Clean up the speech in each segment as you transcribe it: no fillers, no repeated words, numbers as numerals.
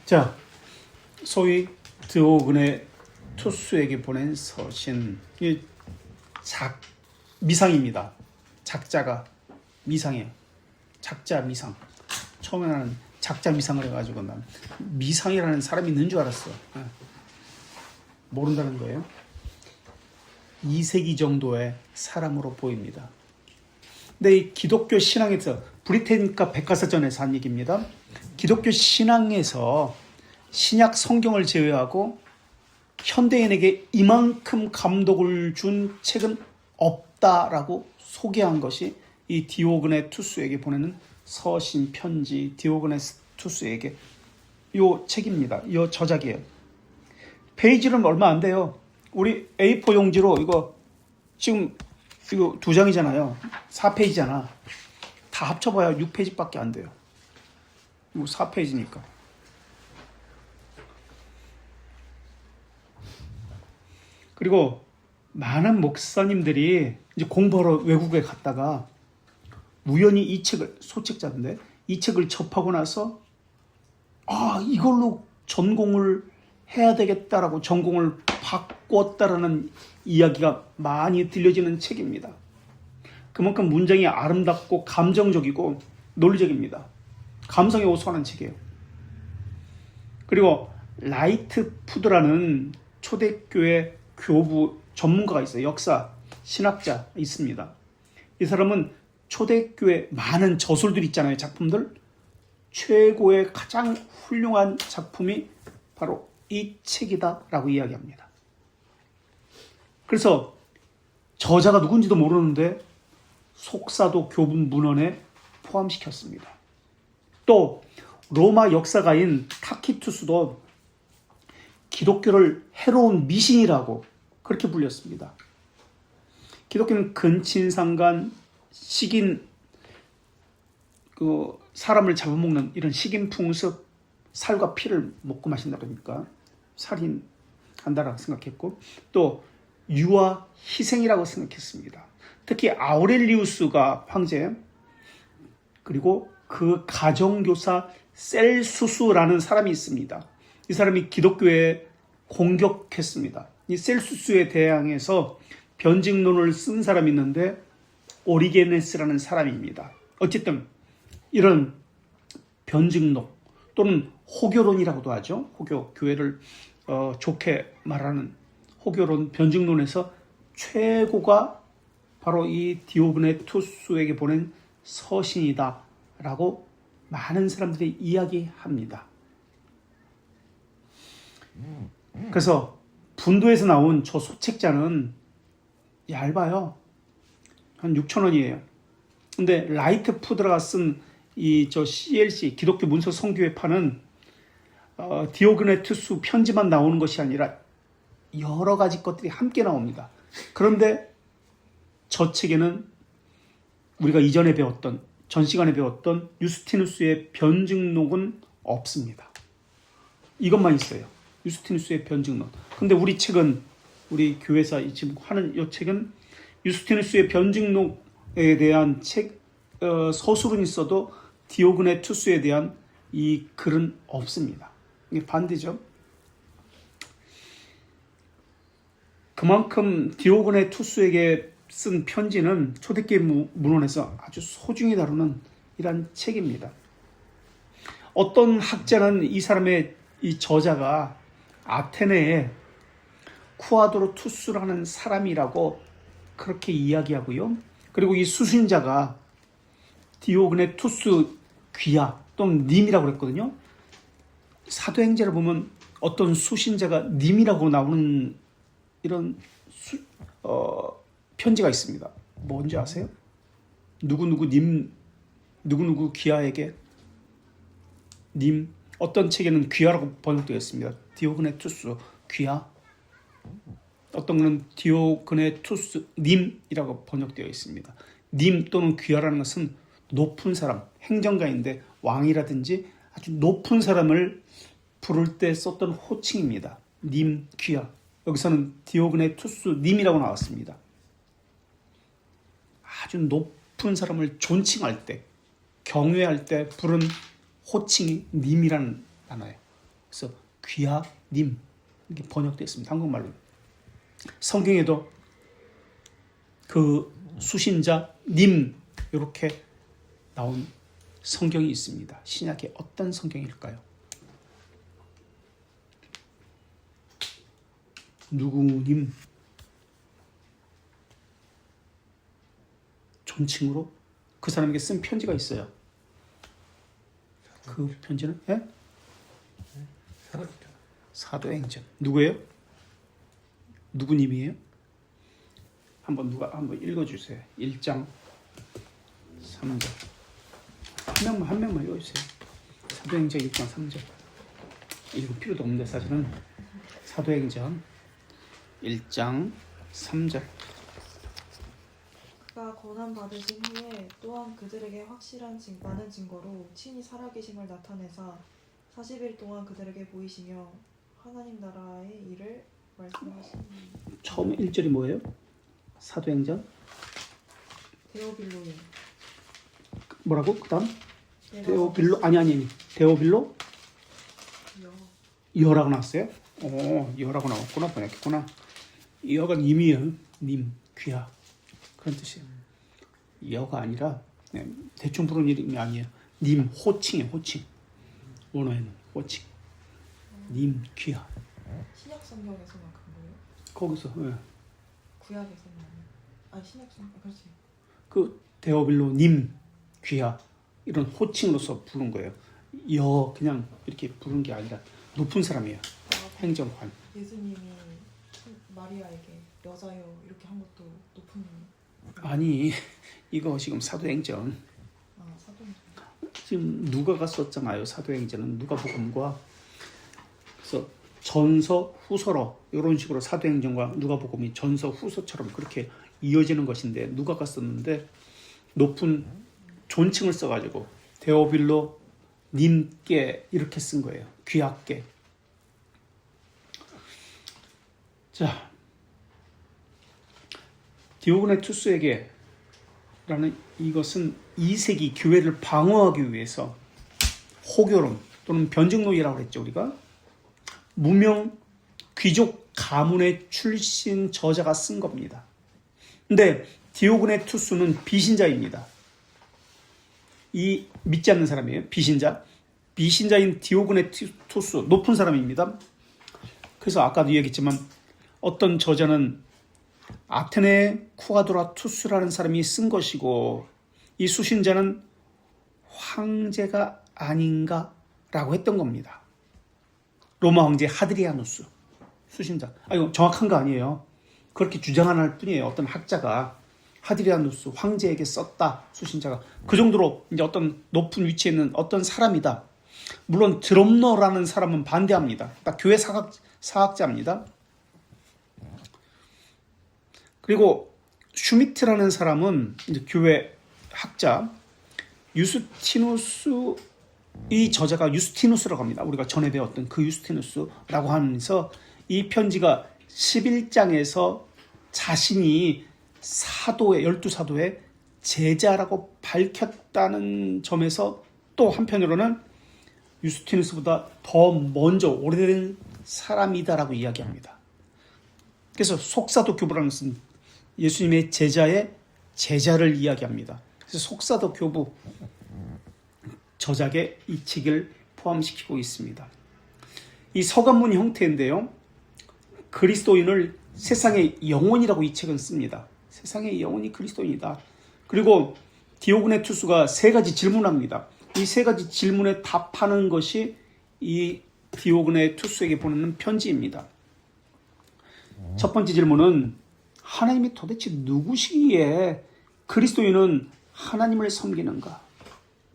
자, 소위 드오근의 투수에게 보낸 서신. 이 미상입니다. 작자가 미상이에요. 작자 미상. 처음에 나는 작자 미상을 해가지고 난 미상이라는 사람이 있는 줄 알았어. 모른다는 거예요. 2세기 정도의 사람으로 보입니다. 근데 이 기독교 신앙에서 브리테니카 백과사전에서 한 얘기입니다. 기독교 신앙에서 신약 성경을 제외하고 현대인에게 이만큼 감동을 준 책은 없다라고 소개한 것이 이 디오그네 투스에게 보내는 서신 편지 디오그네 투스에게 요 책입니다. 요 저작이에요. 페이지는 얼마 안 돼요. 우리 A4 용지로 이거 지금 이거 2장이잖아요. 4페이지잖아. 다 합쳐봐야 6페이지밖에 안 돼요. 이거 4페이지니까. 그리고 많은 목사님들이 이제 공부하러 외국에 갔다가 우연히 이 책을, 소책자인데 이 책을 접하고 나서 이걸로 전공을 해야 되겠다라고 전공을 바꿨다라는 이야기가 많이 들려지는 책입니다. 그만큼 문장이 아름답고 감정적이고 논리적입니다. 감성에 호소하는 책이에요. 그리고 라이트 푸드라는 초대교회 교부 전문가가 있어요. 역사, 신학자 있습니다. 이 사람은 초대교회 많은 저술들 있잖아요. 작품들. 최고의 가장 훌륭한 작품이 바로 이 책이다라고 이야기합니다. 그래서 저자가 누군지도 모르는데 속사도 교분 문헌에 포함시켰습니다. 또 로마 역사가인 타키투스도 기독교를 해로운 미신이라고 그렇게 불렸습니다. 기독교는 근친상간, 식인, 사람을 잡아먹는 이런 식인풍습, 살과 피를 먹고 마신다 그러니까 살인한다라고 생각했고, 또 유아 희생이라고 생각했습니다. 특히 아우렐리우스가 황제, 그리고 그 가정교사 셀수스라는 사람이 있습니다. 이 사람이 기독교에 공격했습니다. 이 셀수스에 대항해서 변증론을 쓴 사람이 있는데 오리게네스라는 사람입니다. 어쨌든 이런 변증론 또는 호교론이라고도 하죠. 호교, 교회를 좋게 말하는 호교론, 변증론에서 최고가 바로 이 디오그네 투스에게 보낸 서신이다라고 많은 사람들이 이야기합니다. 그래서 분도에서 나온 저 소책자는 얇아요. 한 6,000원이에요. 근데 라이트 푸드가 쓴 이 저 CLC 기독교 문서 성교회 파는 디오그네 투스 편지만 나오는 것이 아니라 여러 가지 것들이 함께 나옵니다. 그런데 저 책에는 우리가 이전에 배웠던, 전 시간에 배웠던 유스티누스의 변증록은 없습니다. 이것만 있어요. 유스티누스의 변증록. 근데 우리 책은, 우리 교회사 지금 하는 이 책은 유스티누스의 변증록에 대한 책, 서술은 있어도 디오그네 투스에 대한 이 글은 없습니다. 이게 반대죠. 그만큼 디오그네 투스에게 쓴 편지는 초대교회 문헌에서 아주 소중히 다루는 이런 책입니다. 어떤 학자는 이 사람의 이 저자가 아테네의 쿠아드로 투스라는 사람이라고 그렇게 이야기하고요. 그리고 이 수신자가 디오그네 투스 귀야 또는 님이라고 그랬거든요. 사도행전을 보면 어떤 수신자가 님이라고 나오는 이런 편지가 있습니다. 뭔지 아세요? 누구누구 님, 누구누구 귀하에게 님. 어떤 책에는 귀하라고 번역되어 있습니다. 디오그네 투스 귀하. 어떤 거는 디오그네 투스 님이라고 번역되어 있습니다. 님 또는 귀하라는 것은 높은 사람, 행정가인데 왕이라든지 아주 높은 사람을 부를 때 썼던 호칭입니다. 님, 귀하. 여기서는 디오그네 투스 님이라고 나왔습니다. 아주 높은 사람을 존칭할 때, 경외할 때 부른 호칭이 님이라는 단어예요. 그래서 귀하님 이렇게 번역됐습니다. 한국말로. 성경에도 그 수신자 님 이렇게 나온 성경이 있습니다. 신약의 어떤 성경일까요? 누구님 존칭으로 그 사람에게 쓴 편지가 있어요. 그 편지는 사도행전. 누구예요? 누구님이에요? 한번 읽어주세요. 1장 3절. 한 명만 읽어주세요. 사도행전 1장 3절. 읽을 필요도 없는데 사실은 사도행전 1장 3절. 그가 고난 받으신 후에 또한 그들에게 확실한 많은 증거로 친히 살아계심을 나타내사 40일 동안 그들에게 보이시며 하나님 나라의 일을 말씀하시니. 처음 1절이 뭐예요? 사도행전 데오빌로에 뭐라고? 그 다음? 데오빌로? 아니 데오빌로? 여라고 나왔어요? 여라고 나왔구나. 번역했구나. 여가 님이에요. 님, 귀하 그런 뜻이에요. 여가 아니라 대충 부르는 이름이 아니에요. 님, 호칭이에요. 호칭. 원어에는 호칭. 님, 귀하. 신약 성경에서만 그런 거예요? 거기서 구약에서는 아니 신약 성경 그렇지. 그 데오빌로 님, 귀하 이런 호칭으로서 부른 거예요. 그냥 이렇게 부른 게 아니라 높은 사람이에요. 행정관. 예수님이 마리아에게 여자요 이렇게 한 것도 높은. 아니 이거 지금 사도행전. 사도행전. 지금 누가가 썼잖아요. 사도행전은 누가복음과 그래서 전서 후서로 이런 식으로 사도행전과 누가복음이 전서 후서처럼 그렇게 이어지는 것인데 누가가 썼는데 높은 존칭을 써가지고 데오빌로 님께 이렇게 쓴 거예요. 귀하께. 자, 디오그네투스에게 라는 이것은 2세기 교회를 방어하기 위해서 호교론 또는 변증론이라고 했죠. 우리가 무명 귀족 가문의 출신 저자가 쓴 겁니다. 근데 디오그네투스는 비신자입니다. 이 믿지 않는 사람이에요. 비신자인 디오그네투스 높은 사람입니다. 그래서 아까도 얘기했지만 어떤 저자는 아테네 쿠아드라투스라는 사람이 쓴 것이고 이 수신자는 황제가 아닌가라고 했던 겁니다. 로마 황제 하드리아누스 수신자. 이거 정확한 거 아니에요. 그렇게 주장할 뿐이에요. 어떤 학자가 하드리아누스 황제에게 썼다. 수신자가 그 정도로 이제 어떤 높은 위치에 있는 어떤 사람이다. 물론 드럼너라는 사람은 반대합니다. 딱 교회 사학자입니다. 그리고 슈미트라는 사람은 이제 교회 학자 유스티누스 이 저자가 유스티누스라고 합니다. 우리가 전에 배웠던 그 유스티누스라고 하면서 이 편지가 11장에서 자신이 사도의 12사도의 제자라고 밝혔다는 점에서 또 한편으로는 유스티누스보다 더 먼저 오래된 사람이다라고 이야기합니다. 그래서 속사도 교부라는 것은 예수님의 제자의 제자를 이야기합니다. 그래서 속사도 교부 저작의 이 책을 포함시키고 있습니다. 이 서간문 형태인데요. 그리스도인을 세상의 영혼이라고 이 책은 씁니다. 세상의 영혼이 그리스도인이다. 그리고 디오그네투스가 3가지 질문합니다. 이 3가지 질문에 답하는 것이 이 디오그네투스에게 보내는 편지입니다. 첫 번째 질문은 하나님이 도대체 누구시기에 그리스도인은 하나님을 섬기는가?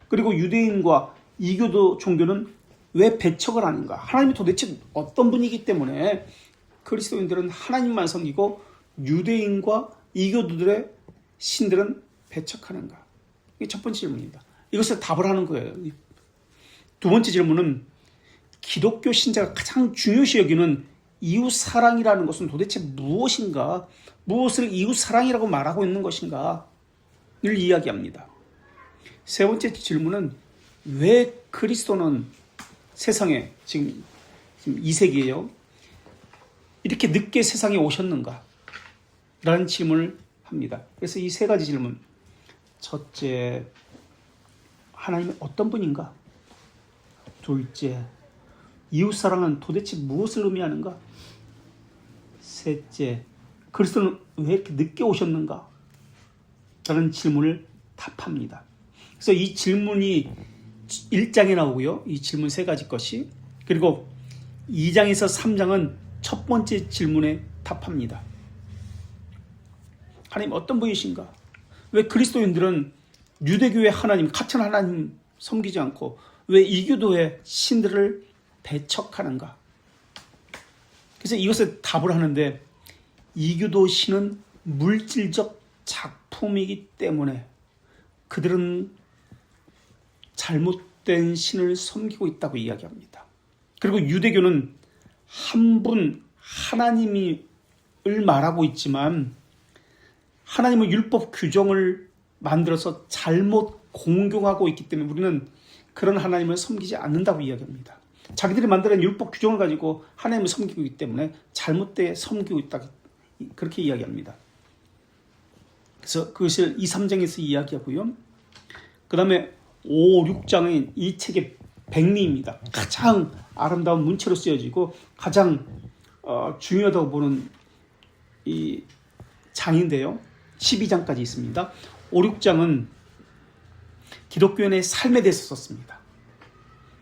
그리고 유대인과 이교도 종교는 왜 배척을 하는가? 하나님이 도대체 어떤 분이기 때문에 그리스도인들은 하나님만 섬기고 유대인과 이교도들의 신들은 배척하는가? 이게 첫 번째 질문입니다. 이것을 답을 하는 거예요. 두 번째 질문은 기독교 신자가 가장 중요시 여기는 이웃 사랑이라는 것은 도대체 무엇인가? 무엇을 이웃 사랑이라고 말하고 있는 것인가? 를 이야기합니다. 세 번째 질문은 왜 그리스도는 세상에 지금 지금 2세기예요. 이렇게 늦게 세상에 오셨는가? 라는 질문을 합니다. 그래서 이 세 가지 질문. 첫째, 하나님은 어떤 분인가? 둘째, 이웃사랑은 도대체 무엇을 의미하는가? 셋째, 그리스도는 왜 이렇게 늦게 오셨는가? 라는 질문을 답합니다. 그래서 이 질문이 1장에 나오고요. 이 질문 세 가지 것이. 그리고 2장에서 3장은 첫 번째 질문에 답합니다. 하나님 어떤 분이신가? 왜 그리스도인들은 유대교의 하나님, 같은 하나님 섬기지 않고 왜 이교도의 신들을 배척하는가? 그래서 이것에 답을 하는데 이교도 신은 물질적 작품이기 때문에 그들은 잘못된 신을 섬기고 있다고 이야기합니다. 그리고 유대교는 한 분 하나님을 말하고 있지만 하나님은 율법 규정을 만들어서 잘못 공경하고 있기 때문에 우리는 그런 하나님을 섬기지 않는다고 이야기합니다. 자기들이 만드는 율법 규정을 가지고 하나님을 섬기고 있기 때문에 잘못되게 섬기고 있다, 그렇게 이야기합니다. 그래서 그것을 2, 3장에서 이야기하고요. 그 다음에 5, 6장은 이 책의 백미입니다. 가장 아름다운 문체로 쓰여지고 가장 중요하다고 보는 이 장인데요. 12장까지 있습니다. 5, 6장은 기독교인의 삶에 대해서 썼습니다.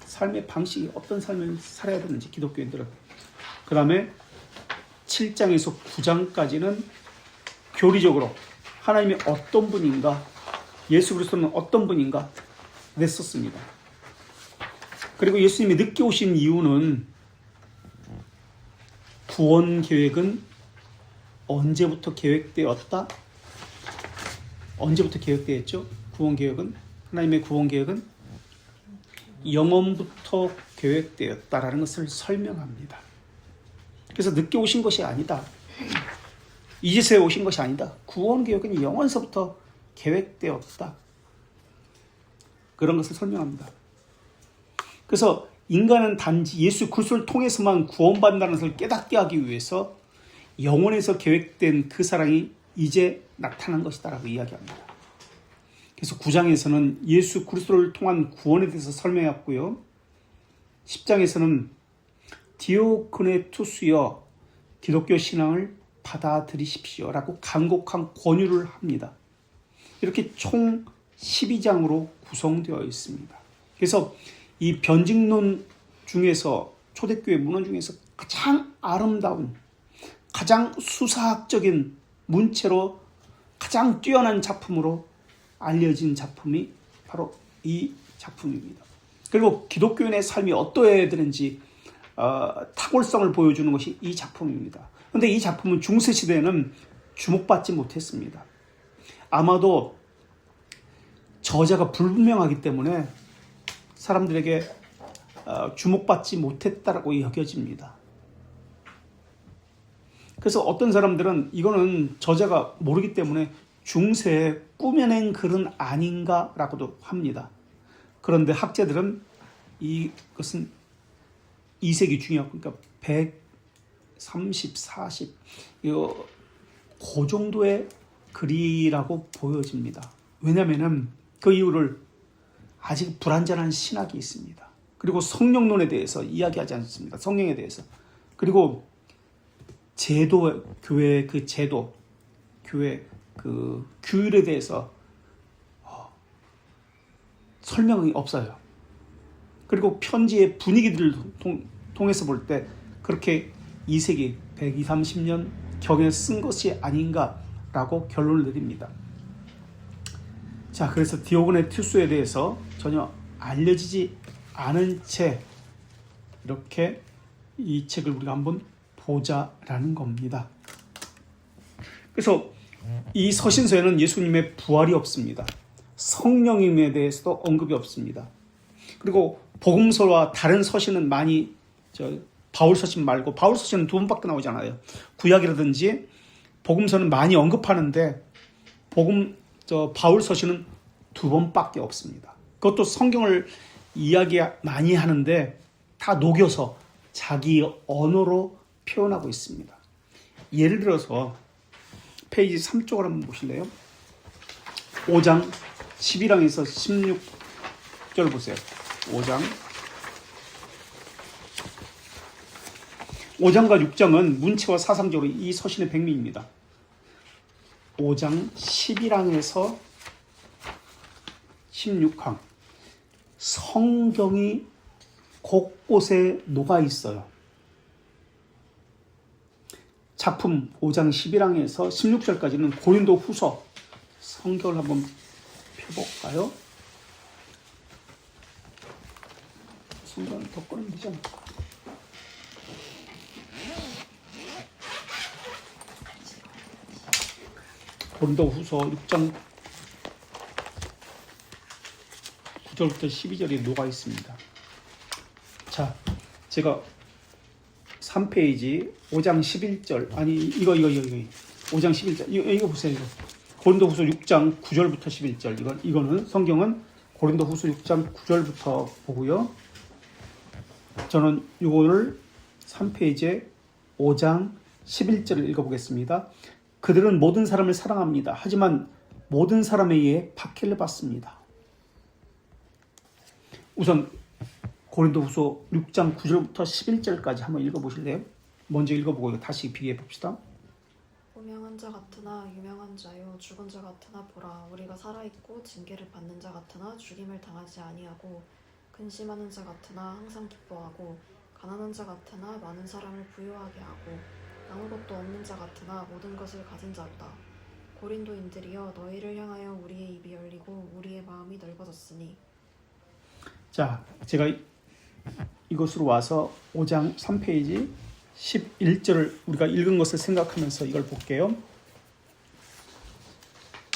삶의 방식이 어떤 삶을 살아야 되는지 기독교인들은. 그 다음에 7장에서 9장까지는 교리적으로 하나님이 어떤 분인가, 예수 그리스도는 어떤 분인가 냈었습니다. 그리고 예수님이 늦게 오신 이유는 구원 계획은 언제부터 계획되었다? 언제부터 계획되었죠? 구원 계획은, 하나님의 구원 계획은 영원부터 계획되었다라는 것을 설명합니다. 그래서 늦게 오신 것이 아니다. 이제서야 오신 것이 아니다. 구원 계획은 영원서부터 계획되었다. 그런 것을 설명합니다. 그래서 인간은 단지 예수 그리스도를 통해서만 구원받는다는 것을 깨닫게 하기 위해서 영원에서 계획된 그 사랑이 이제 나타난 것이다라고 이야기합니다. 그래서 9장에서는 예수 그리스도를 통한 구원에 대해서 설명했고요. 10장에서는 디오크네투스여 기독교 신앙을 받아들이십시오라고 간곡한 권유를 합니다. 이렇게 총 12장으로 구성되어 있습니다. 그래서 이 변증론 중에서 초대교회 문헌 중에서 가장 아름다운, 가장 수사학적인 문체로 가장 뛰어난 작품으로 알려진 작품이 바로 이 작품입니다. 그리고 기독교인의 삶이 어떠해야 되는지 탁월성을 보여주는 것이 이 작품입니다. 그런데 이 작품은 중세시대에는 주목받지 못했습니다. 아마도 저자가 불분명하기 때문에 사람들에게 주목받지 못했다라고 여겨집니다. 그래서 어떤 사람들은 이거는 저자가 모르기 때문에 중세에 꾸며낸 글은 아닌가라고도 합니다. 그런데 학자들은 이것은 2세기 중요, 그러니까 130, 40, 그 정도의 글이라고 보여집니다. 왜냐하면 그 이유를 아직 불완전한 신학이 있습니다. 그리고 성령론에 대해서 이야기하지 않습니다. 성령에 대해서. 그리고 제도, 교회의 그 제도, 교회 그 규율에 대해서 설명이 없어요. 그리고 편지의 분위기들을 통해서 볼 때 그렇게 2세기 120~130년 경에 쓴 것이 아닌가라고 결론을 내립니다. 자, 그래서 디오그네투스에 대해서 전혀 알려지지 않은 채 이렇게 이 책을 우리가 한번 보자라는 겁니다. 그래서 이 서신서에는 예수님의 부활이 없습니다. 성령님에 대해서도 언급이 없습니다. 그리고 복음서와 다른 서신은 많이 바울 서신 말고, 바울 서신은 2번밖에 나오잖아요. 구약이라든지 복음서는 많이 언급하는데 바울 서신은 2번밖에 없습니다. 그것도 성경을 이야기 많이 하는데 다 녹여서 자기 언어로 표현하고 있습니다. 예를 들어서 페이지 3쪽을 한번 보실래요? 5장 11항에서 16절 보세요. 5장과 6장은 문체와 사상적으로 이 서신의 백미입니다. 5장 11항에서 16항 성경이 곳곳에 녹아 있어요. 작품 5장 11항에서 16절까지는 고린도 후서 성경을 한번 펴볼까요? 성경을 더 꺼내면 되잖아. 고린도 후서 6장 9절부터 12절이 녹아 있습니다. 자, 제가 3페이지 5장 11절 이거 5장 11절 이거 보세요. 이거 고린도 후서 6장 9절부터 11절 이거는 성경은 고린도 후서 6장 9절부터 보고요. 저는 이거를 3페이지에 5장 11절을 읽어보겠습니다. 그들은 모든 사람을 사랑합니다. 하지만 모든 사람에 의해 박해를 받습니다. 우선 고린도후서 6장 9절부터 11절까지 한번 읽어보실래요? 먼저 읽어보고 이거 다시 비교해 봅시다. 무명한 자 같으나 유명한 자요 죽은 자 같으나 보라 우리가 살아있고 징계를 받는 자 같으나 죽임을 당하지 아니하고 근심하는 자 같으나 항상 기뻐하고 가난한 자 같으나 많은 사람을 부유하게 하고 아무것도 없는 자 같으나 모든 것을 가진 자로다. 고린도인들이여 너희를 향하여 우리의 입이 열리고 우리의 마음이 넓어졌으니. 자, 제가 이것으로 와서 5장 3페이지 11절을 우리가 읽은 것을 생각하면서 이걸 볼게요.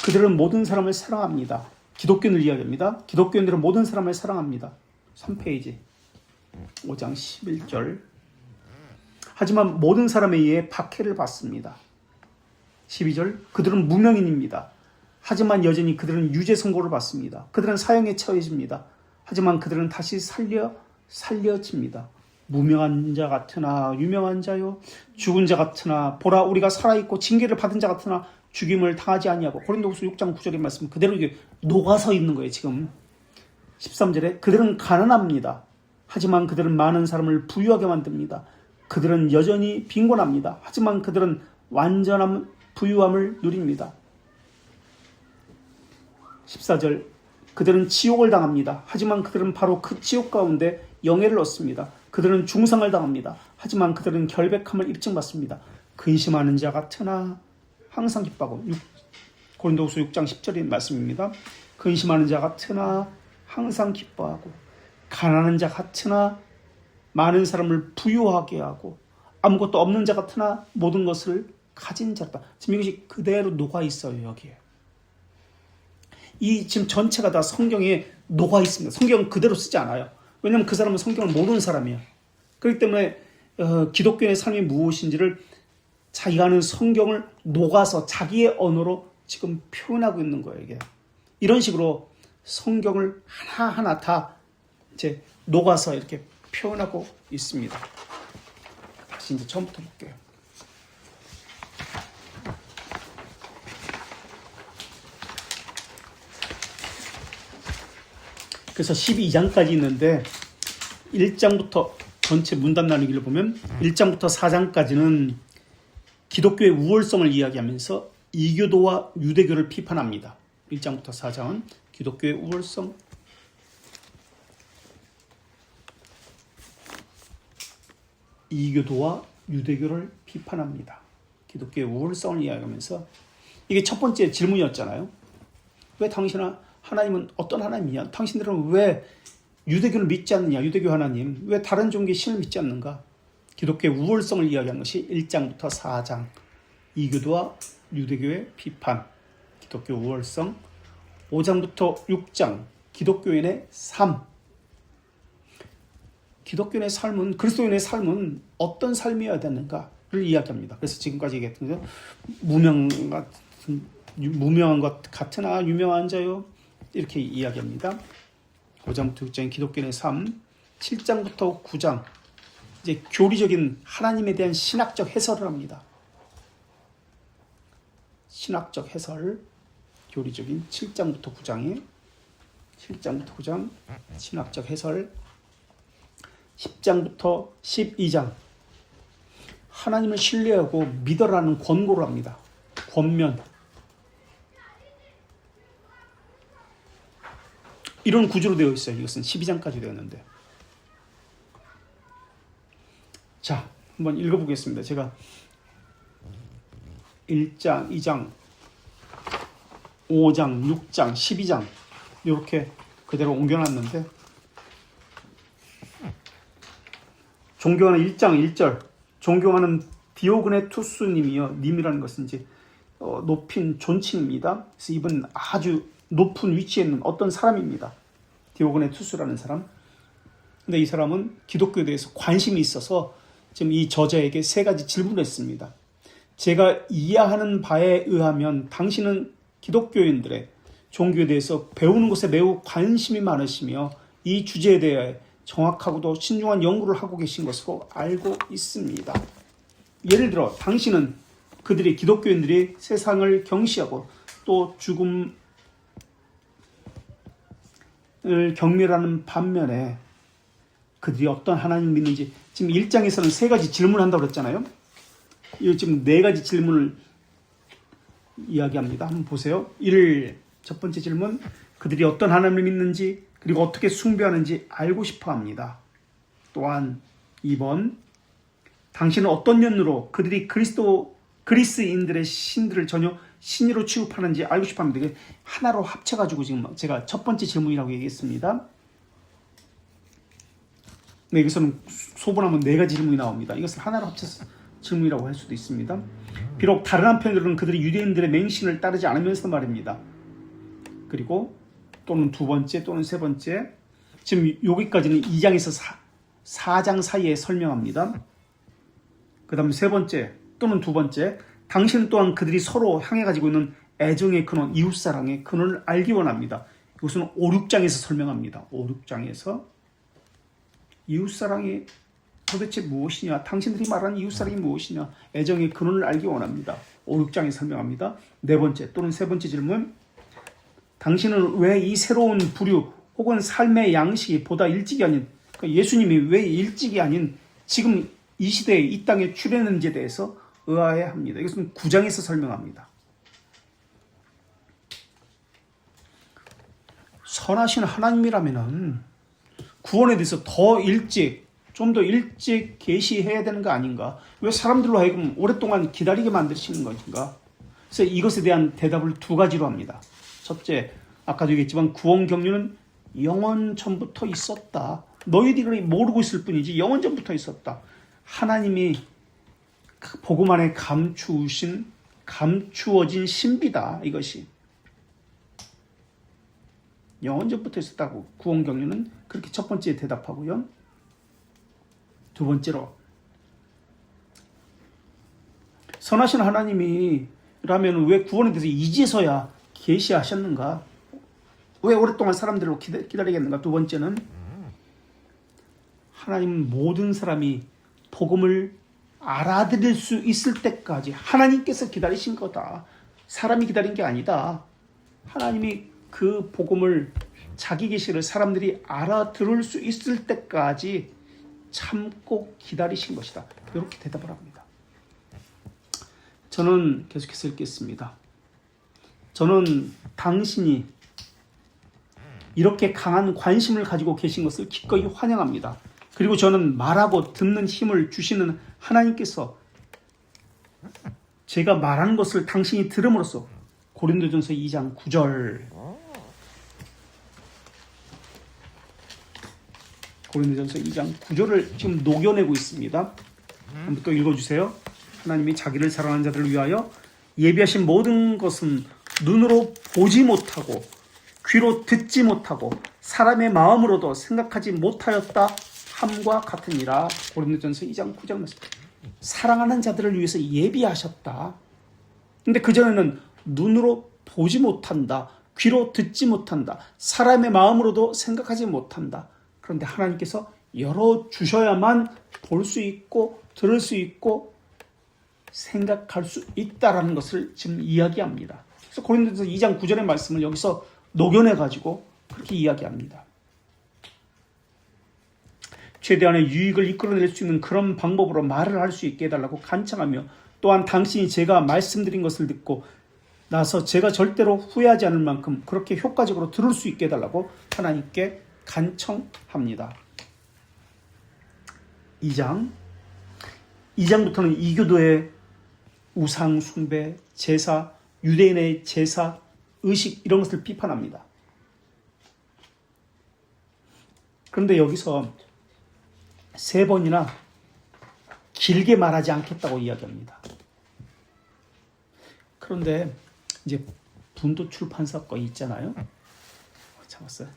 그들은 모든 사람을 사랑합니다. 기독교인을 이야기합니다. 기독교인들은 모든 사람을 사랑합니다. 3페이지 5장 11절. 하지만 모든 사람에 의해 박해를 받습니다. 12절. 그들은 무명인입니다. 하지만 여전히 그들은 유죄 선고를 받습니다. 그들은 사형에 처해집니다. 하지만 그들은 다시 살려집니다. 무명한 자 같으나 유명한 자요 죽은 자 같으나 보라 우리가 살아있고 징계를 받은 자 같으나 죽임을 당하지 아니하고. 고린도후서 6장 9절의 말씀 그대로 이게 녹아서 있는 거예요. 지금 13절에 그들은 가난합니다. 하지만 그들은 많은 사람을 부유하게 만듭니다. 그들은 여전히 빈곤합니다. 하지만 그들은 완전한 부유함을 누립니다. 14절 그들은 지옥을 당합니다. 하지만 그들은 바로 그 지옥 가운데 영예를 얻습니다. 그들은 중상을 당합니다. 하지만 그들은 결백함을 입증받습니다. 근심하는 자 같으나 항상 기뻐하고. 고린도후서 6장 10절의 말씀입니다. 근심하는 자 같으나 항상 기뻐하고 가난한 자 같으나 많은 사람을 부유하게 하고 아무것도 없는 자 같으나 모든 것을 가진 자다. 지금 이것이 그대로 녹아 있어요. 여기에. 이 지금 전체가 다 성경에 녹아 있습니다. 성경은 그대로 쓰지 않아요. 왜냐하면 그 사람은 성경을 모르는 사람이야. 그렇기 때문에 기독교의 삶이 무엇인지를 자기가 아는 성경을 녹아서 자기의 언어로 지금 표현하고 있는 거예요. 이게. 이런 식으로 성경을 하나하나 다 이제 녹아서 이렇게 표현하고 있습니다. 다시 이제 처음부터 볼게요. 그래서 12장까지 있는데 1장부터 전체 문답 나누기를 보면 1장부터 4장까지는 기독교의 우월성을 이야기하면서 이교도와 유대교를 비판합니다. 1장부터 4장은 기독교의 우월성, 이교도와 유대교를 비판합니다. 기독교의 우월성을 이야기하면서 이게 첫 번째 질문이었잖아요. 왜 당신은 하나님은 어떤 하나님이냐? 당신들은 왜 유대교를 믿지 않느냐? 유대교 하나님. 왜 다른 종교의 신을 믿지 않는가? 기독교의 우월성을 이야기한 것이 1장부터 4장. 이교도와 유대교의 비판. 기독교 우월성. 5장부터 6장. 기독교인의 삶. 기독교인의 삶은, 그리스도인의 삶은 어떤 삶이어야 되는가를 이야기합니다. 그래서 지금까지 얘기했던 거 무명한 것 같으나 유명한 자요. 이렇게 이야기합니다. 5장부터 6장의 기독교인의 삶. 7장부터 9장 이제 교리적인 하나님에 대한 신학적 해설을 합니다. 신학적 해설, 교리적인 7장부터 9장 신학적 해설, 10장부터 12장 하나님을 신뢰하고 믿어라는 권고를 합니다. 권면. 이런 구조로 되어 있어요. 이것은 12장까지 되었는데. 자, 한번 읽어보겠습니다. 제가 1장, 2장, 5장, 6장, 12장 이렇게 그대로 옮겨놨는데 존경하는 1장 1절 존경하는 디오그네투스님이요. 님이라는 것은 이제 높인 존칭입니다. 그래서 이분 아주 높은 위치에 있는 어떤 사람입니다. 디오그네투스라는 사람. 근데 이 사람은 기독교에 대해서 관심이 있어서 지금 이 저자에게 3가지 질문을 했습니다. 제가 이해하는 바에 의하면 당신은 기독교인들의 종교에 대해서 배우는 것에 매우 관심이 많으시며 이 주제에 대해 정확하고도 신중한 연구를 하고 계신 것으로 알고 있습니다. 예를 들어 당신은 그들이 기독교인들이 세상을 경시하고 또 죽음을 경멸하는 반면에 그들이 어떤 하나님을 믿는지 지금 1장에서는 3가지 질문을 한다고 그랬잖아요. 이 지금 4가지 질문을 이야기합니다. 한번 보세요. 1. 첫 번째 질문, 그들이 어떤 하나님을 믿는지 그리고 어떻게 숭배하는지 알고 싶어 합니다. 또한 2번, 당신은 어떤 연으로 그들이 그리스인들의 신들을 전혀 신으로 취급하는지 알고 싶어 합니다. 이게 하나로 합쳐가지고 지금 제가 첫 번째 질문이라고 얘기했습니다. 네, 여기서는 소분하면 4가지 질문이 나옵니다. 이것을 하나로 합쳐서 질문이라고 할 수도 있습니다. 비록 다른 한편으로는 그들이 유대인들의 맹신을 따르지 않으면서 말입니다. 그리고 또는 2번째 또는 3번째 지금 여기까지는 2장에서 4장 사이에 설명합니다. 그 다음 3번째 또는 2번째 당신 또한 그들이 서로 향해 가지고 있는 애정의 근원, 이웃사랑의 근원을 알기 원합니다. 이것은 5, 6장에서 설명합니다. 5, 6장에서 이웃사랑이 도대체 무엇이냐, 당신들이 말하는 이웃사랑이 무엇이냐, 애정의 근원을 알기 원합니다. 5, 6장에 설명합니다. 4번째 또는 3번째 질문, 당신은 왜 이 새로운 부류 혹은 삶의 양식이 보다 일찍이 아닌, 그러니까 예수님이 왜 일찍이 아닌 지금 이 시대에 이 땅에 출현했는지에 대해서 의아해 합니다. 이것은 9장에서 설명합니다. 선하신 하나님이라면은 구원에 대해서 더 일찍, 좀 더 일찍 계시해야 되는 거 아닌가? 왜 사람들로 하여금 오랫동안 기다리게 만드시는 것인가? 그래서 이것에 대한 대답을 2가지로 합니다. 첫째, 아까도 얘기했지만 구원 경륜은 영원 전부터 있었다. 너희들이 모르고 있을 뿐이지 영원 전부터 있었다. 하나님이 복음 안에 감추어진 신비다. 이것이 영원 전부터 있었다고 구원 경륜은 그렇게 첫 번째 대답하고요. 2번째로 선하신 하나님이라면 왜 구원에 대해서 이제서야 계시하셨는가? 왜 오랫동안 사람들로 기다리겠는가? 2번째는 하나님은 모든 사람이 복음을 알아들을 수 있을 때까지 하나님께서 기다리신 거다. 사람이 기다린 게 아니다. 하나님이 그 복음을, 자기 계시를 사람들이 알아들을 수 있을 때까지 참고 기다리신 것이다. 이렇게 대답을 합니다. 저는 계속해서 읽겠습니다. 저는 당신이 이렇게 강한 관심을 가지고 계신 것을 기꺼이 환영합니다. 그리고 저는 말하고 듣는 힘을 주시는 하나님께서 제가 말하는 것을 당신이 들음으로써 고린도전서 2장 9절 고린도전서 2장 9절을 지금 녹여내고 있습니다. 한번 또 읽어주세요. 하나님이 자기를 사랑하는 자들을 위하여 예비하신 모든 것은 눈으로 보지 못하고 귀로 듣지 못하고 사람의 마음으로도 생각하지 못하였다 함과 같으니라. 고린도전서 2장 9절 말씀. 사랑하는 자들을 위해서 예비하셨다. 근데 그전에는 눈으로 보지 못한다. 귀로 듣지 못한다. 사람의 마음으로도 생각하지 못한다. 그런데 하나님께서 열어주셔야만 볼 수 있고 들을 수 있고 생각할 수 있다라는 것을 지금 이야기합니다. 그래서 고린도서 2장 9절의 말씀을 여기서 녹여내 가지고 그렇게 이야기합니다. 최대한의 유익을 이끌어낼 수 있는 그런 방법으로 말을 할 수 있게 해달라고 간청하며, 또한 당신이 제가 말씀드린 것을 듣고 나서 제가 절대로 후회하지 않을 만큼 그렇게 효과적으로 들을 수 있게 해달라고 하나님께 간청합니다. 2장부터는 이교도의 우상 숭배, 제사, 유대인의 제사, 의식 이런 것을 비판합니다. 그런데 여기서 3번이나 길게 말하지 않겠다고 이야기합니다. 그런데 이제 분도 출판사 거 있잖아요. 잡았어요.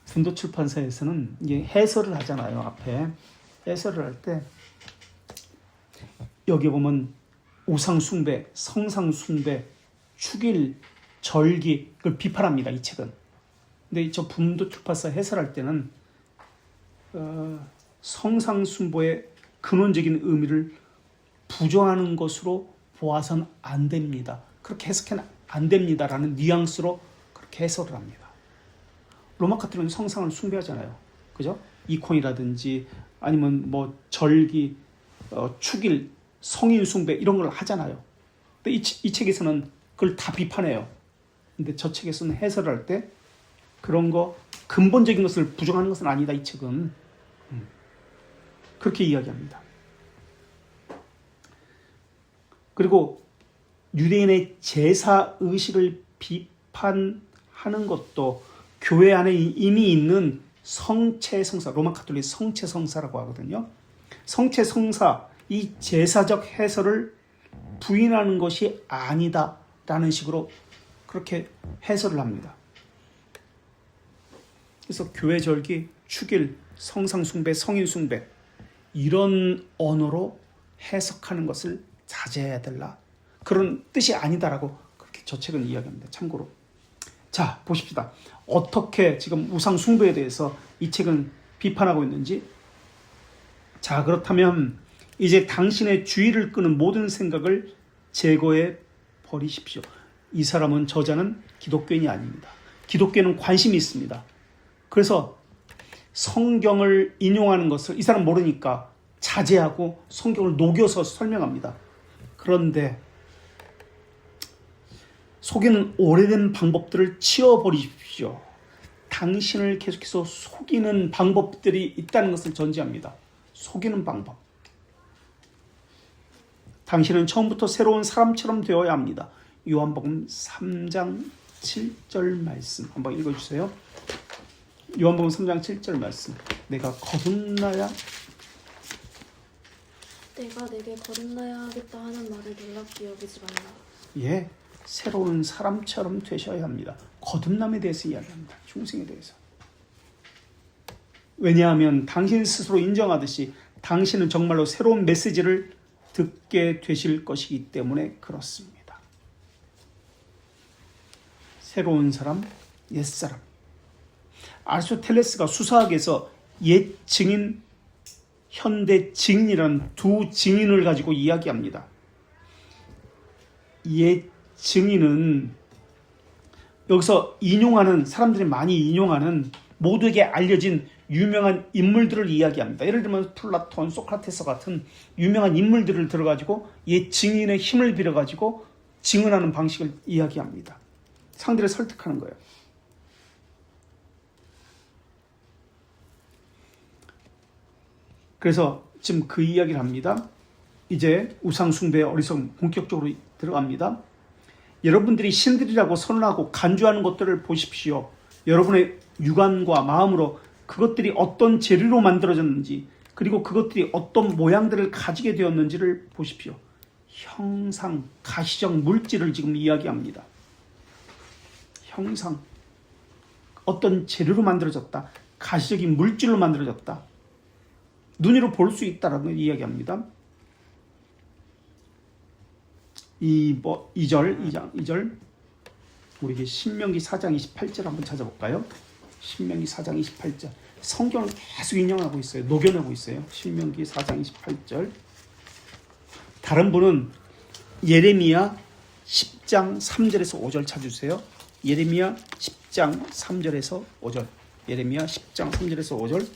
분도 출판사에서는 이게 해설을 하잖아요. 앞에 해설을 할 때 여기 보면 우상 숭배, 성상 숭배, 축일, 절기 그걸 비판합니다. 이 책은. 근데 저 분도 출판사 해설할 때는 성상 숭배의 근원적인 의미를 부정하는 것으로 보아선 안 됩니다. 그렇게 해석해는 안 됩니다라는 뉘앙스로 그렇게 해석을 합니다. 로마 카톨릭은 성상을 숭배하잖아요. 그죠? 이콘이라든지 아니면 뭐 절기, 축일, 성인 숭배 이런 걸 하잖아요. 근데 이 책에서는 그걸 다 비판해요. 근데 저 책에서는 해설을 할 때 그런 거 근본적인 것을 부정하는 것은 아니다. 이 책은 그렇게 이야기합니다. 그리고 유대인의 제사 의식을 비판하는 것도 교회 안에 이미 있는 성체성사, 로마 카톨릭 성체성사라고 하거든요. 성체성사, 이 제사적 해설을 부인하는 것이 아니다라는 식으로 그렇게 해설을 합니다. 그래서 교회 절기, 축일, 성상숭배, 성인숭배 이런 언어로 해석하는 것을 자제해야 된다. 그런 뜻이 아니다라고 그렇게 저 책은 이야기합니다. 참고로. 자, 보십시다. 어떻게 지금 우상 숭배에 대해서 이 책은 비판하고 있는지. 자, 그렇다면 이제 당신의 주의를 끄는 모든 생각을 제거해 버리십시오. 이 사람은 저자는 기독교인이 아닙니다. 기독교는 관심이 있습니다. 그래서 성경을 인용하는 것을 이 사람 모르니까 자제하고 성경을 녹여서 설명합니다. 그런데 속이는 오래된 방법들을 치워버리십시오. 당신을 계속해서 속이는 방법들이 있다는 것을 전제합니다. 속이는 방법. 당신은 처음부터 새로운 사람처럼 되어야 합니다. 요한복음 3장 7절 말씀 한번 읽어주세요. 요한복음 3장 7절 말씀. 내가 거듭나야 내가 내게 거듭나야 하겠다 하는 말을 놀랍게 여기지 말라. 예, 새로운 사람처럼 되셔야 합니다. 거듭남에 대해서 이야기합니다. 중생에 대해서. 왜냐하면 당신 스스로 인정하듯이 당신은 정말로 새로운 메시지를 듣게 되실 것이기 때문에 그렇습니다. 새로운 사람, 옛사람. 아리스토텔레스가 수사학에서 옛 증인, 현대 증인이라는 두 증인을 가지고 이야기합니다. 옛 증인은 여기서 인용하는, 사람들이 많이 인용하는 모두에게 알려진 유명한 인물들을 이야기합니다. 예를 들면 플라톤, 소크라테스 같은 유명한 인물들을 들어가지고 옛 증인의 힘을 빌어가지고 증언하는 방식을 이야기합니다. 상대를 설득하는 거예요. 그래서 지금 그 이야기를 합니다. 이제 우상숭배의 어리석음 본격적으로 들어갑니다. 여러분들이 신들이라고 선언하고 간주하는 것들을 보십시오. 여러분의 육안과 마음으로 그것들이 어떤 재료로 만들어졌는지, 그리고 그것들이 어떤 모양들을 가지게 되었는지를 보십시오. 형상, 가시적 물질을 지금 이야기합니다. 형상, 어떤 재료로 만들어졌다. 가시적인 물질로 만들어졌다. 눈으로 볼 수 있다라는 걸 이야기합니다. 2절 우리 신명기 4장 28절 한번 찾아볼까요? 신명기 4장 28절. 성경을 계속 인용하고 있어요. 녹여내고 있어요. 신명기 4장 28절. 다른 분은 예레미야 10장 3절에서 5절 찾으세요. 예레미야 10장 3절에서 5절. 예레미야 10장 3절에서 5절.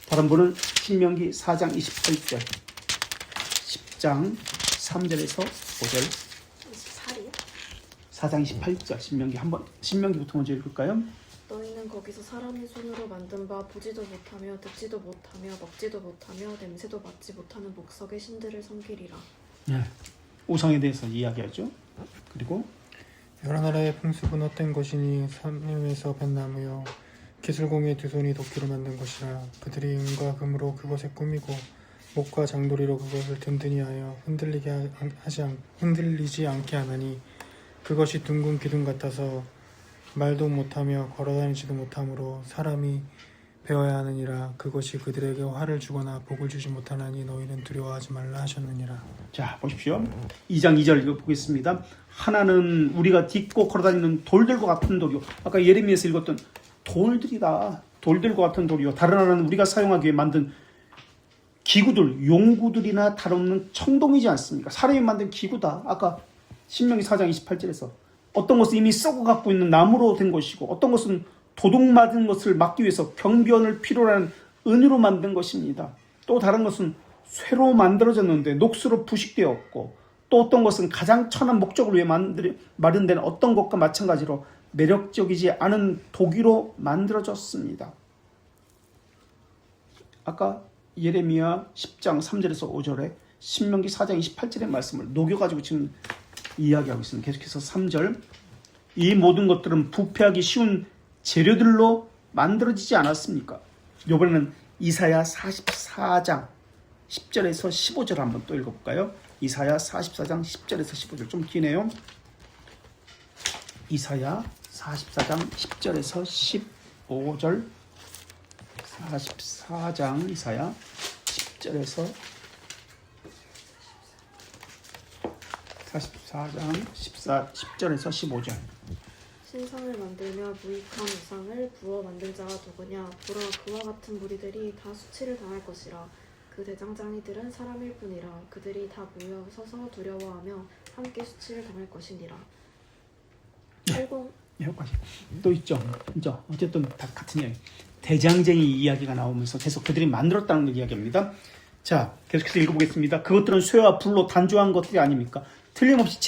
다른 분은 신명기 4장 28절. 10장 3절에서 5절. 24리요? 4장 28절. 신명기부터 먼저 읽을까요? 너희는 거기서 사람의 손으로 만든 바 보지도 못하며 듣지도 못하며 먹지도 못하며 냄새도 맡지 못하는 목석의 신들을 섬기리라. 네. 우상에 대해서 이야기하죠. 그리고 여러 나라의 풍습은 헛된 것이니 산림에서 벤 나무요 기술공의 두 손이 도끼로 만든 것이라. 그들이 은과 금으로 그것에 꾸미고 목과 장도리로 그것을 든든히 하여 흔들리지 않게 하나니 그것이 둥근 기둥 같아서 말도 못하며 걸어다니지도 못하므로 사람이 배워야 하느니라. 그것이 그들에게 화를 주거나 복을 주지 못하나니 너희는 두려워하지 말라 하셨느니라. 자 보십시오. 2장 2절 읽어보겠습니다. 하나는 우리가 딛고 걸어다니는 돌들과 같은 돌이요. 아까 예레미야에서 읽었던 돌들이다. 돌들과 같은 돌이요. 다른 하나는 우리가 사용하기 위해 만든 기구들, 용구들이나 다름없는 청동이지 않습니까? 사람이 만든 기구다. 아까 신명기 4장 28절에서 어떤 것은 이미 썩어 갖고 있는 나무로 된 것이고 어떤 것은 도둑 맞은 것을 막기 위해서 경비원을 필요로 하는 은으로 만든 것입니다. 또 다른 것은 쇠로 만들어졌는데 녹수로 부식되었고 또 어떤 것은 가장 천한 목적을 위해 마련된 어떤 것과 마찬가지로 매력적이지 않은 도기로 만들어졌습니다. 아까 예레미야 10장 3절에서 5절에 신명기 4장 28절의 말씀을 녹여가지고 지금 이야기하고 있습니다. 계속해서 3절. 이 모든 것들은 부패하기 쉬운 재료들로 만들어지지 않았습니까? 이번에는 이사야 44장 10절에서 15절 한번 또 읽어볼까요? 이사야 44장 10절에서 15절 좀 기네요. 이사야 44장 10절에서 15절. 44장 이사야 10절에서 44장 10절에서 15절. 신상을 만들며 무익한 우상을 부어 만든 자가 누구냐? 보라, 그와 같은 무리들이 다 수치를 당할 것이라. 그 대장장이들은 사람일 뿐이라. 그들이 다 모여 서서 두려워하며 함께 수치를 당할 것이니라. 80. 여기까지 또 있죠. 어쨌든 다 같은 이야기. 대장쟁이 이야기가 나오면서 계속 그들이 만들었다는 걸 이야기합니다. 자, 계속해서 읽어보겠습니다. 그것들은 쇠와 불로 단조한 것들이 아닙니까? 틀림없이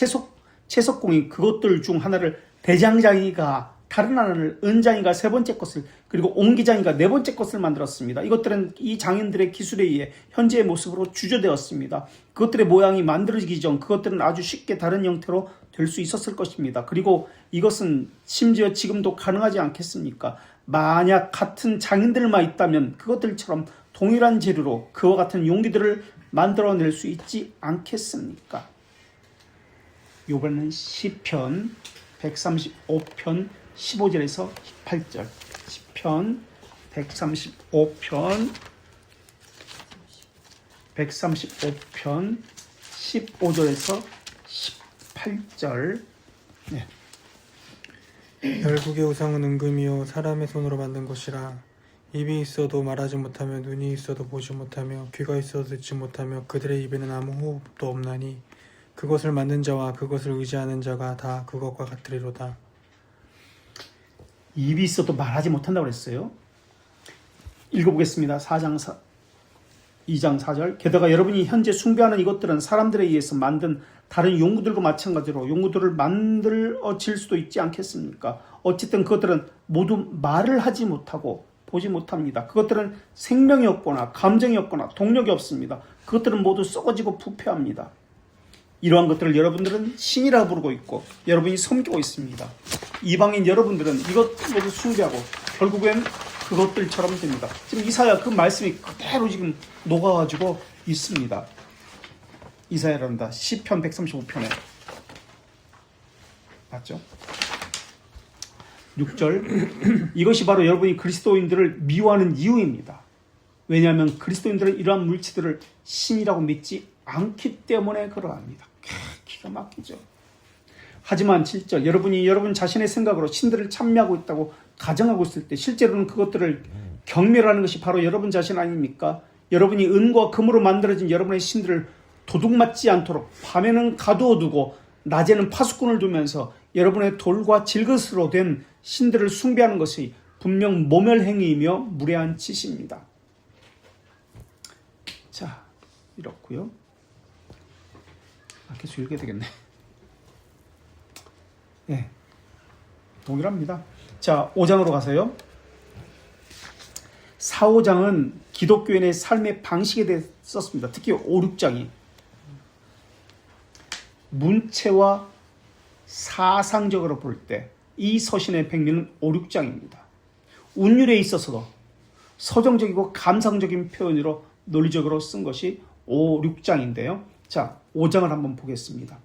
채석공이 그것들 중 하나를 대장장이가 다른 하나를 은장이가 세 번째 것을 그리고 옹기장이가 네 번째 것을 만들었습니다. 이것들은 이 장인들의 기술에 의해 현재의 모습으로 주조되었습니다. 그것들의 모양이 만들어지기 전 그것들은 아주 쉽게 다른 형태로 될 수 있었을 것입니다. 그리고 이것은 심지어 지금도 가능하지 않겠습니까? 만약 같은 장인들만 있다면 그것들처럼 동일한 재료로 그와 같은 용기들을 만들어낼 수 있지 않겠습니까? 이번에는 시편 135편 15절에서 18절. 시편 135편 15절에서 18절. 네. 열국의 우상은 은금이요 사람의 손으로 만든 것이라. 입이 있어도 말하지 못하며 눈이 있어도 보지 못하며 귀가 있어도 듣지 못하며 그들의 입에는 아무 호흡도 없나니 그것을 만든 자와 그것을 의지하는 자가 다 그것과 같으리로다. 입이 있어도 말하지 못한다고 그랬어요. 읽어보겠습니다. 2장 4절. 게다가 여러분이 현재 숭배하는 이것들은 사람들에 의해서 만든 다른 용구들과 마찬가지로 용구들을 만들어질 수도 있지 않겠습니까? 어쨌든 그것들은 모두 말을 하지 못하고 보지 못합니다. 그것들은 생명이 없거나 감정이 없거나 동력이 없습니다. 그것들은 모두 썩어지고 부패합니다. 이러한 것들을 여러분들은 신이라 부르고 있고 여러분이 섬기고 있습니다. 이방인 여러분들은 이것 모두 숭배하고 결국엔 그것들처럼 됩니다. 지금 이사야 그 말씀이 그대로 지금 녹아가지고 있습니다. 이사야랍니다. 시편 135편에 맞죠? 6절. 이것이 바로 여러분이 그리스도인들을 미워하는 이유입니다. 왜냐하면 그리스도인들은 이러한 물체들을 신이라고 믿지 않기 때문에 그러합니다. 기가 막히죠. 하지만 7절. 여러분이 여러분 자신의 생각으로 신들을 찬미하고 있다고 가정하고 있을 때 실제로는 그것들을 경멸하는 것이 바로 여러분 자신 아닙니까? 여러분이 은과 금으로 만들어진 여러분의 신들을 도둑맞지 않도록 밤에는 가두어두고 낮에는 파수꾼을 두면서 여러분의 돌과 질것으로 된 신들을 숭배하는 것이 분명 모멸행위이며 무례한 짓입니다. 자, 이렇고요. 계속 읽어야 되겠네. 네, 동일합니다. 자, 5장으로 가세요. 4, 5장은 기독교인의 삶의 방식에 대해 썼습니다. 특히 5, 6장이 문체와 사상적으로 볼 때 이 서신의 백미는 5, 6장입니다. 운율에 있어서도 서정적이고 감상적인 표현으로 논리적으로 쓴 것이 5, 6장인데요. 자, 5장을 한번 보겠습니다.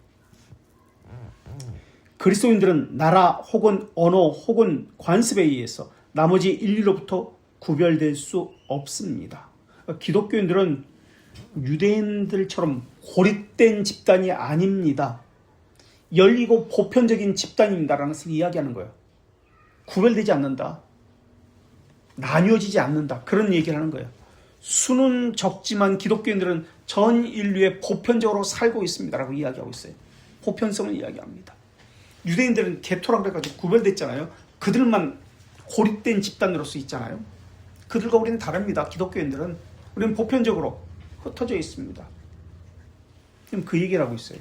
그리스도인들은 나라 혹은 언어 혹은 관습에 의해서 나머지 인류로부터 구별될 수 없습니다. 기독교인들은 유대인들처럼 고립된 집단이 아닙니다. 열리고 보편적인 집단입니다라는 것을 이야기하는 거예요. 구별되지 않는다. 나뉘어지지 않는다. 그런 얘기를 하는 거예요. 수는 적지만 기독교인들은 전 인류에 보편적으로 살고 있습니다라고 이야기하고 있어요. 보편성을 이야기합니다. 유대인들은 게토라고 해가지고 구별됐잖아요. 그들만 고립된 집단으로서 있잖아요. 그들과 우리는 다릅니다. 기독교인들은 우리는 보편적으로 흩어져 있습니다. 지금 그 얘기를 하고 있어요.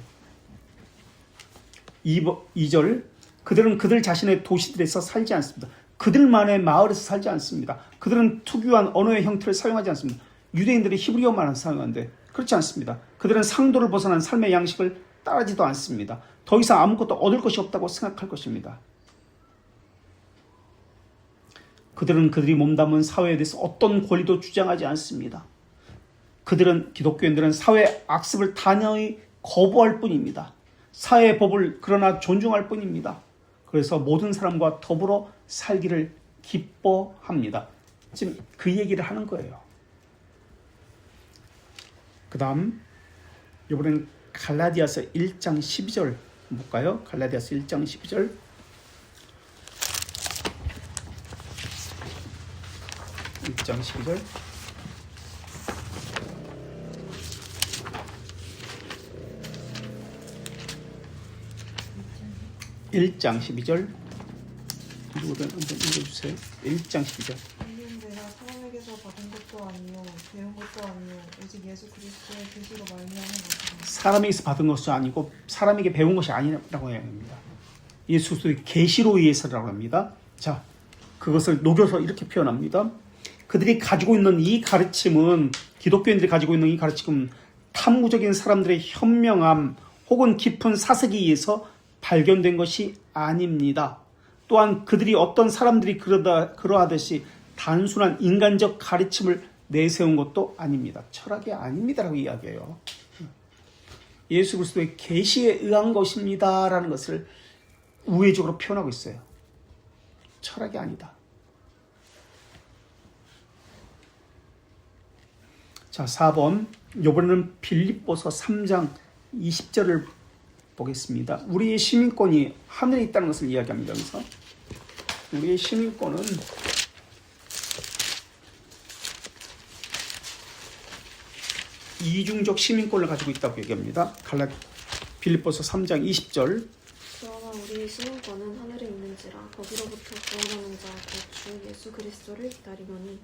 2절 그들은 그들 자신의 도시들에서 살지 않습니다. 그들만의 마을에서 살지 않습니다. 그들은 특유한 언어의 형태를 사용하지 않습니다. 유대인들이 히브리어만 사용하는데 그렇지 않습니다. 그들은 상도를 벗어난 삶의 양식을 따르지도 않습니다. 더 이상 아무것도 얻을 것이 없다고 생각할 것입니다. 그들은 그들이 몸담은 사회에 대해서 어떤 권리도 주장하지 않습니다. 기독교인들은 사회의 악습을 단호히 거부할 뿐입니다. 사회의 법을 그러나 존중할 뿐입니다. 그래서 모든 사람과 더불어 살기를 기뻐합니다. 지금 그 얘기를 하는 거예요. 그 다음 이번엔 갈라디아서 1장 12절 볼까요? 갈라디아서 1장 12절 1장 12절 1장 12절 누구든 한번 읽어주세요. 1장 12절 이는 내가 사람에게서 받은 것도 아니요 배운 것도 아니요 오직 예수 그리스도의 계시로 말미암은 것이다. 사람에게서 받은 것이 아니고 사람에게 배운 것이 아니라고 해야 합니다. 예수 그리스도의 계시로 의해서라고 합니다. 자, 그것을 녹여서 이렇게 표현합니다. 그들이 가지고 있는 이 가르침은 기독교인들이 가지고 있는 이 가르침은 탐구적인 사람들의 현명함 혹은 깊은 사색에 의해서 발견된 것이 아닙니다. 또한 그들이 어떤 사람들이 그러하듯이 단순한 인간적 가르침을 내세운 것도 아닙니다. 철학이 아닙니다라고 이야기해요. 예수 그리스도의 계시에 의한 것입니다라는 것을 우회적으로 표현하고 있어요. 철학이 아니다. 자, 4번 이번에는 빌립보서 3장 20절을 보겠습니다. 우리의 시민권이 하늘에 있다는 것을 이야기합니다. 그래서 우리의 시민권은 이중적 시민권을 가지고 있다고 얘기합니다. 빌립보서 3장 20절 그러나 우리의 시민권은 하늘에 있는지라 거기로부터 구원하는 자 곧 주 예수 그리스도를 기다리노니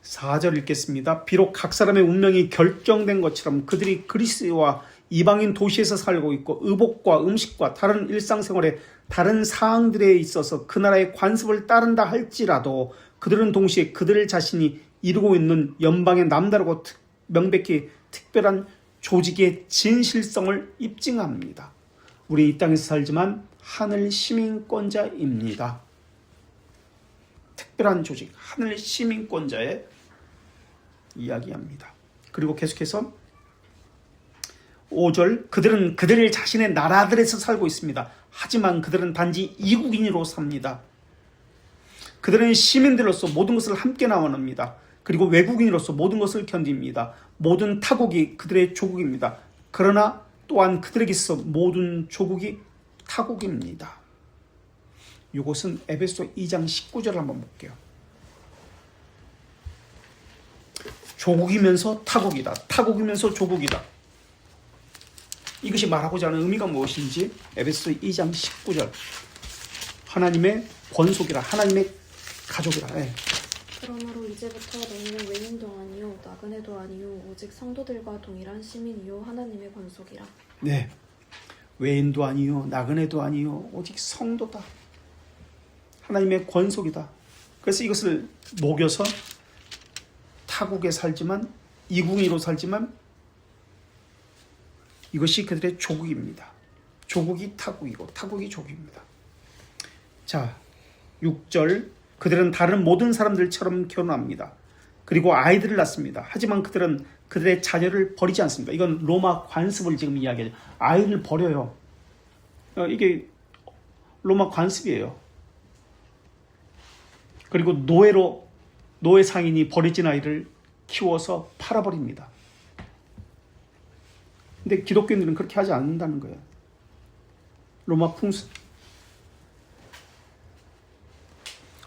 4절 읽겠습니다. 비록 각 사람의 운명이 결정된 것처럼 그들이 그리스와 이방인 도시에서 살고 있고 의복과 음식과 다른 일상생활의 다른 사항들에 있어서 그 나라의 관습을 따른다 할지라도 그들은 동시에 그들 자신이 이루고 있는 연방의 남다르고 명백히 특별한 조직의 진실성을 입증합니다. 우리 이 땅에서 살지만 하늘 시민권자입니다. 특별한 조직, 하늘 시민권자의 이야기합니다. 그리고 계속해서 5절 그들은 그들 자신의 나라들에서 살고 있습니다. 하지만 그들은 단지 이국인으로 삽니다. 그들은 시민들로서 모든 것을 함께 나눠냅니다. 그리고 외국인으로서 모든 것을 견딥니다. 모든 타국이 그들의 조국입니다. 그러나 또한 그들에게 있어 모든 조국이 타국입니다. 이것은 에베소 2장 19절 한번 볼게요. 조국이면서 타국이다. 타국이면서 조국이다. 이것이 말하고자 하는 의미가 무엇인지 에베소 2장 19절 하나님의 권속이라 하나님의 가족이라. 예. 그러므로 이제부터 너희는 외인도 아니요 나그네도 아니요 오직 성도들과 동일한 시민이요 하나님의 권속이라. 네. 외인도 아니요 나그네도 아니요 오직 성도다. 하나님의 권속이다. 그래서 이것을 녹여서 타국에 살지만 이궁이로 살지만 이것이 그들의 조국입니다. 조국이 타국이고 타국이 조국입니다. 자, 6절 그들은 다른 모든 사람들처럼 결혼합니다. 그리고 아이들을 낳습니다. 하지만 그들은 그들의 자녀를 버리지 않습니다. 이건 로마 관습을 지금 이야기해요. 아이를 버려요. 이게 로마 관습이에요. 그리고 노예 상인이 버려진 아이를 키워서 팔아버립니다. 근데 기독교인들은 그렇게 하지 않는다는 거예요. 로마 풍습.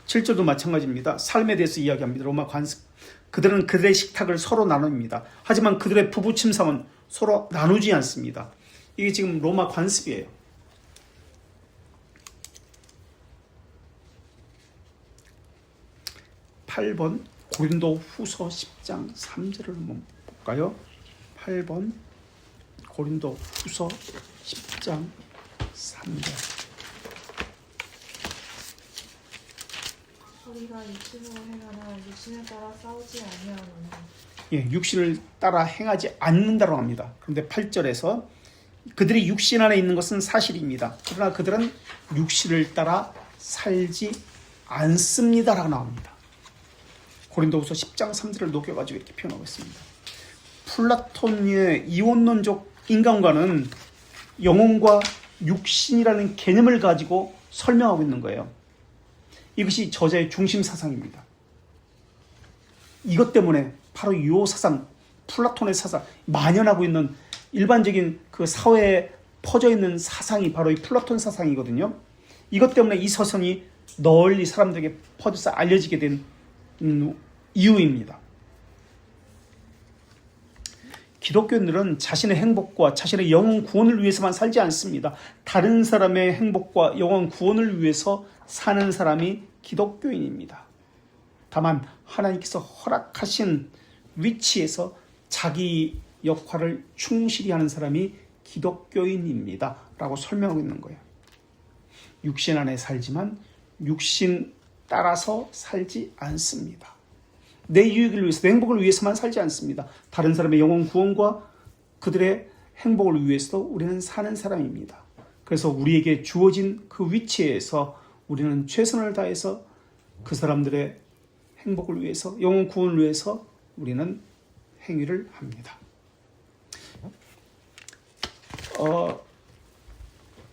7절도 마찬가지입니다. 삶에 대해서 이야기합니다. 로마 관습. 그들은 그들의 식탁을 서로 나눕니다. 하지만 그들의 부부 침상은 서로 나누지 않습니다. 이게 지금 로마 관습이에요. (8번) 고린도 후서 10장 3절을 한번 볼까요? 8번 고린도 후서 10장 3절. 우리가 육신으로 행하나 육신을 따라 싸우지 아니하노니. 예, 육신을 따라 행하지 않는다고 합니다. 그런데 8절에서 그들이 육신 안에 있는 것은 사실입니다. 그러나 그들은 육신을 따라 살지 않습니다라고 나옵니다. 고린도후서 10장 3절을 녹여가지고 이렇게 표현하고 있습니다. 플라톤의 이원론적 인간과는 영혼과 육신이라는 개념을 가지고 설명하고 있는 거예요. 이것이 저자의 중심 사상입니다. 이것 때문에 바로 이 사상, 플라톤의 사상, 만연하고 있는 일반적인 그 사회에 퍼져 있는 사상이 바로 이 플라톤 사상이거든요. 이것 때문에 이 서성이 널리 사람들에게 퍼져서 알려지게 된 이유입니다. 기독교인들은 자신의 행복과 자신의 영혼 구원을 위해서만 살지 않습니다. 다른 사람의 행복과 영혼 구원을 위해서 사는 사람이 기독교인입니다. 다만 하나님께서 허락하신 위치에서 자기 역할을 충실히 하는 사람이 기독교인입니다. 라고 설명하고 있는 거예요. 육신 안에 살지만 육신 따라서 살지 않습니다. 내 유익을 위해서, 내 행복을 위해서만 살지 않습니다. 다른 사람의 영혼 구원과 그들의 행복을 위해서도 우리는 사는 사람입니다. 그래서 우리에게 주어진 그 위치에서 우리는 최선을 다해서 그 사람들의 행복을 위해서, 영혼 구원을 위해서 우리는 행위를 합니다.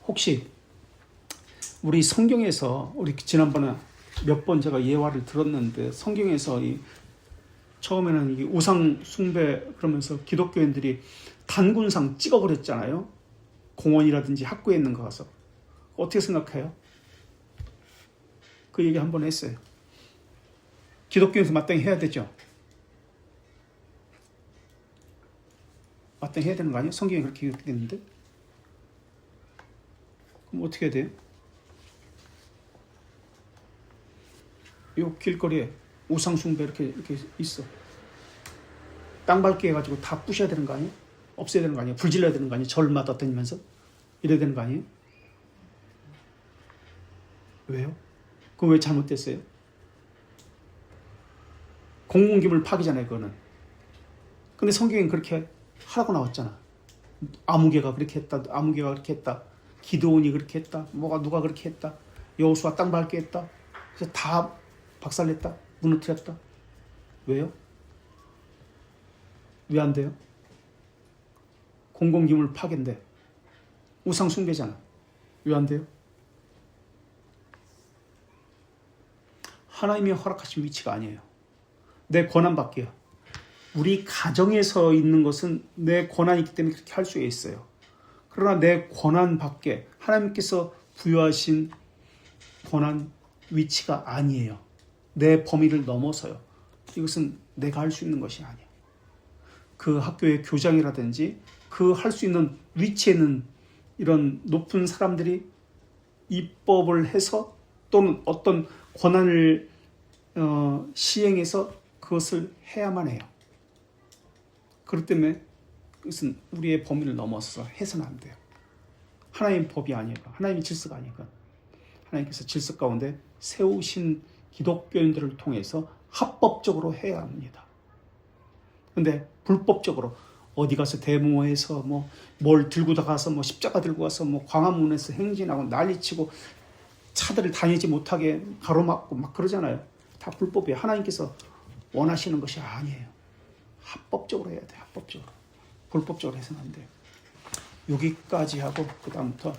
혹시 우리 성경에서, 우리 지난번에 몇 번 제가 예화를 들었는데, 성경에서 처음에는 이 우상 숭배 그러면서 기독교인들이 단군상 찍어버렸잖아요. 공원이라든지 학교에 있는 거 가서. 어떻게 생각해요? 그 얘기 한번 했어요. 기독교에서 마땅히 해야 되죠. 마땅히 해야 되는 거 아니에요? 성경에 그렇게 됐는데. 그럼 어떻게 해야 돼요? 요 길거리에 우상 숭배 이렇게 있어. 땅 밟게 해가지고 다 부셔야 되는 거 아니에요? 없애야 되는 거 아니에요? 불질러야 되는 거 아니에요? 절마다 다니면서 이래야 되는 거 아니에요? 왜요? 그거 왜 잘못됐어요? 공공기물 파기잖아요, 그거는. 근데 성경엔 그렇게 하라고 나왔잖아. 아무개가 그렇게 했다, 아무개가 그렇게 했다, 기드온이 그렇게 했다, 누가 그렇게 했다, 여호수아 땅 밟게 했다. 그래서 다 박살냈다, 무너뜨렸다. 왜요? 왜 안 돼요? 공공기물 파괴인데 우상 숭배잖아. 왜 안 돼요? 하나님이 허락하신 위치가 아니에요. 내 권한 밖이야. 우리 가정에서 있는 것은 내 권한이 있기 때문에 그렇게 할 수 있어요. 그러나 내 권한 밖에 하나님께서 부여하신 권한 위치가 아니에요. 내 범위를 넘어서요. 이것은 내가 할 수 있는 것이 아니에요. 그 학교의 교장이라든지 그 할 수 있는 위치에 있는 이런 높은 사람들이 입법을 해서 또는 어떤 권한을 시행해서 그것을 해야만 해요. 그렇기 때문에 그것은 우리의 범위를 넘어서서 해서는 안 돼요. 하나님의 법이 아니니까, 하나님의 질서가 아니니까. 하나님께서 질서 가운데 세우신 기독교인들을 통해서 합법적으로 해야 합니다. 근데 불법적으로 어디 가서 데모해서 뭐 뭘 들고 가서 뭐 십자가 들고 가서 뭐 광화문에서 행진하고 난리치고 차들을 다니지 못하게 가로막고 막 그러잖아요. 다 불법이에요. 하나님께서 원하시는 것이 아니에요. 합법적으로 해야 돼요. 합법적으로. 불법적으로 해서는 안 돼요. 여기까지 하고 그 다음부터